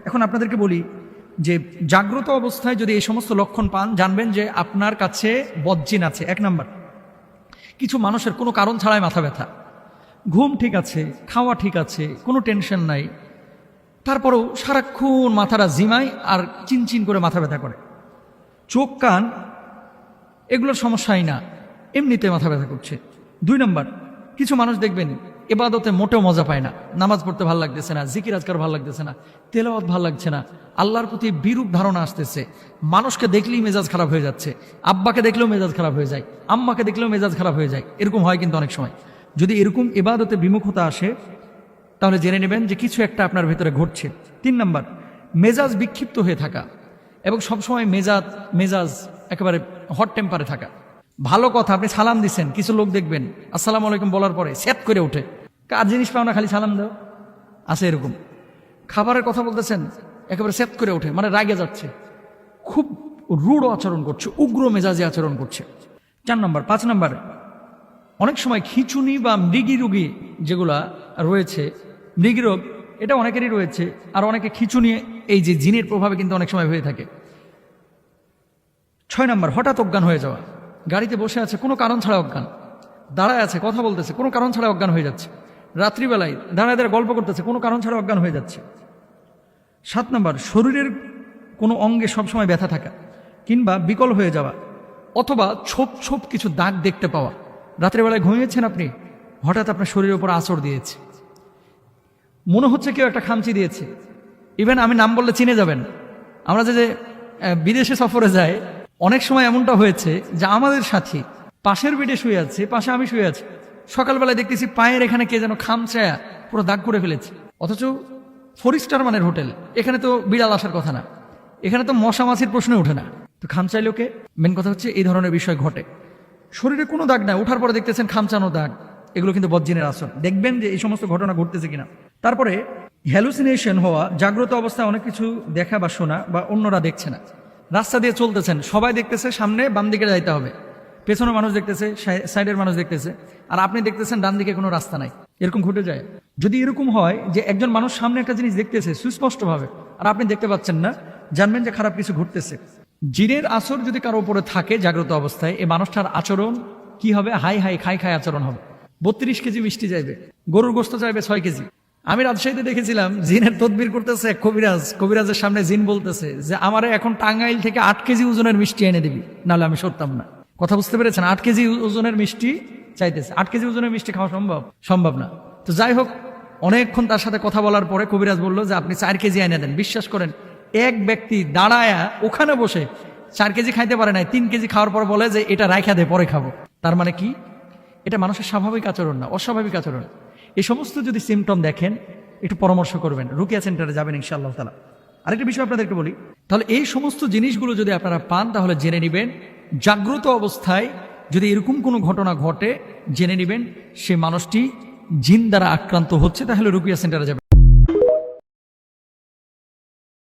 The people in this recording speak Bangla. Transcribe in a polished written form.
এখন আপনাদেরকে বলি যে জাগ্রত অবস্থায় যদি এই সমস্ত লক্ষণ পান, জানবেন যে আপনার কাছে বজ্জিন আছে। এক নাম্বার, কিছু মানুষের কোনো কারণ ছাড়াই মাথা ব্যথা, ঘুম ঠিক আছে, খাওয়া ঠিক আছে, কোনো টেনশন নাই, তারপরেও সারাক্ষণ মাথাটা জিমায় আর চিনচিন করে মাথা ব্যথা করে। চোখ কান এগুলোর সমস্যাই না, এমনিতে মাথা ব্যথা করছে। 2 নাম্বার, কিছু মানুষ দেখবেন ইবাদতে মোটেও মজা পায় না, নামাজ পড়তে ভালো লাগতেছে না, জিকির আজকার ভালো লাগতেছে না, তেলাওয়াত ভালো লাগছে না, আল্লাহর প্রতি বিরূপ ধারণা আসতেছে, মানুষকে দেখলেই মেজাজ খারাপ হয়ে যাচ্ছে, আব্বাকে দেখলেও মেজাজ খারাপ হয়ে যায়, আম্মাকে দেখলেও মেজাজ খারাপ হয়ে যায়। এরকম হয় কিন্তু অনেক সময়। যদি এরকম ইবাদতে বিমুখতা আসে তাহলে জেনে নেবেন যে কিছু একটা আপনার ভেতরে ঘটছে। 3 নাম্বার, মেজাজ বিক্ষিপ্ত হয়ে থাকা এবং সবসময় মেজাজ একেবারে হট টেম্পারে থাকা। ভালো কথা, আপনি সালাম দিচ্ছেন, কিছু লোক দেখবেন আসসালামু আলাইকুম বলার পরে স্যাপ করে ওঠে, কার জিনিস পাও না খালি সালাম দাও, আছে এরকম। খাবারের কথা বলতেছেন, একেবারে স্যাপ করে ওঠে, মানে রাগে যাচ্ছে, খুব রূঢ় আচরণ করছে, উগ্র মেজাজে আচরণ করছে। 4 নাম্বার। 5 নাম্বার, অনেক সময় খিঁচুনি বা মৃগী রোগী যেগুলা রয়েছে, মৃগী রোগ এটা অনেকেরই রয়েছে, আর অনেকে খিঁচুনি এই যে জিনের প্রভাবে কিন্তু অনেক সময় হয়ে থাকে। 6 নাম্বার, হঠাৎ অজ্ঞান হয়ে যাওয়া, গাড়িতে বসে আছে কোনো কারণ ছাড়া অজ্ঞান, দাঁড়ায় আছে কথা বলতেছে কোনো কারণ ছাড়া অজ্ঞান হয়ে যাচ্ছে, রাত্রিবেলায় দাঁড়ায় দাঁড়ায় গল্প করতেছে কোনো কারণ ছাড়া অজ্ঞান হয়ে যাচ্ছে। 7 নাম্বার, শরীরের কোনো অঙ্গে সবসময় ব্যথা থাকা কিংবা বিকল হয়ে যাওয়া, অথবা ছোপ ছোপ কিছু দাগ দেখতে পাওয়া। রাত্রিবেলায় ঘুমিয়েছেন আপনি, হঠাৎ আপনার শরীরের উপর আঁচড় দিয়েছে, মনে হচ্ছে কেউ একটা খামচি দিয়েছে। ইভেন আমি নাম বললে চিনে যাবেন। আমরা যে বিদেশে সফরে যাই, অনেক সময় এমনটা হয়েছে যে আমাদের সাথী পাশের বেডে শুয়ে আছে, পাশে আমি শুয়ে আছি, সকালবেলায় দেখতেছি পায়ের এখানে কে যেন খামচায়া পুরো দাগ করে ফেলেছে, অথচ 4 স্টার মানের হোটেল, এখানে তো বিড়াল আসার কথা না, এখানে তো মশা মাছির প্রশ্ন ওঠে না, তো খামচাইলো কে? মেন কথা হচ্ছে এই ধরনের বিষয় ঘটে। শরীরে কোনো দাগ নাই, ওঠার পরে দেখতেছেন খামচানো দাগ, এগুলো কিন্তু বজ্জিনের আসর। দেখবেন যে এই সমস্ত ঘটনা ঘটতেছে কিনা। তারপরে হ্যালুসিনেশন হওয়া, জাগ্রত অবস্থায় অনেক কিছু দেখা বা শোনা বা অন্যরা দেখছে না। রাস্তা দিয়ে চলতেছেন, সবাই দেখতেছে সামনে বাম দিকে যাইতে হবে, পেছনে মানুষ দেখতেছে, সাইডের মানুষ দেখতেছে, আর আপনি দেখতেছেন ডান দিকে কোনো রাস্তা নাই। এরকম ঘটে যায়। যদি এরকম হয় যে একজন মানুষ সামনে একটা জিনিস দেখতেছে সুস্পষ্টভাবে আর আপনি দেখতে পাচ্ছেন না, জানবেন যে খারাপ কিছু ঘটতেছে। জিনের আসর যদি কারো উপরে থাকে জাগ্রত অবস্থায়, এই মানুষটার আচরণ কি হবে? হাই হাই খাই খাই আচরণ হবে। 32 কেজি মিষ্টি চাইবে, গরুর গোস্ত চাইবে 6 কেজি। আমি রাজশাহীতে দেখেছিলাম জিনের তদবির করতেছে কবিরাজের সামনে জিন বলতেছে যে আমারে এখন টাঙ্গাইল থেকে 8 কেজি ওজনের মিষ্টি এনে দিবি, নাহলে আমি সরতাম না। কথা বুঝতে পেরেছেন? 8 কেজি ওজনের মিষ্টি চাইতেছে। 8 কেজি ওজনের মিষ্টি খাওয়া সম্ভব না। তো যাই হোক, অনেকক্ষণ তার সাথে কথা বলার পরে কবিরাজ বলল যে আপনি 4 কেজি এনে দেন। বিশ্বাস করেন, এক ব্যক্তি দাঁড়ায়া ওখানে বসে 4 কেজি খাইতে পারে নাই, 3 কেজি খাওয়ার পর বলে যে এটা রাইখা দে, পরে খাবো। তার মানে কি? এটা মানুষের স্বাভাবিক আচরণ না, অস্বাভাবিক আচরণ। এই সমস্ত যদি সিমটম দেখেন, একটু পরামর্শ করবেন, রুকিয়া সেন্টারে যাবেন ইনশাআল্লাহ তাআলা। আরেকটা বিষয় আপনাদেরকে বলি, তাহলে এই সমস্ত জিনিসগুলো যদি আপনারা পান তাহলে জেনে নেবেন জাগ্রত অবস্থায় যদি এরকম কোনো ঘটনা ঘটে, জেনে নেবেন সে মানুষটি জিন দ্বারা আক্রান্ত হচ্ছে, তাহলে রুকিয়া সেন্টারে যাবেন।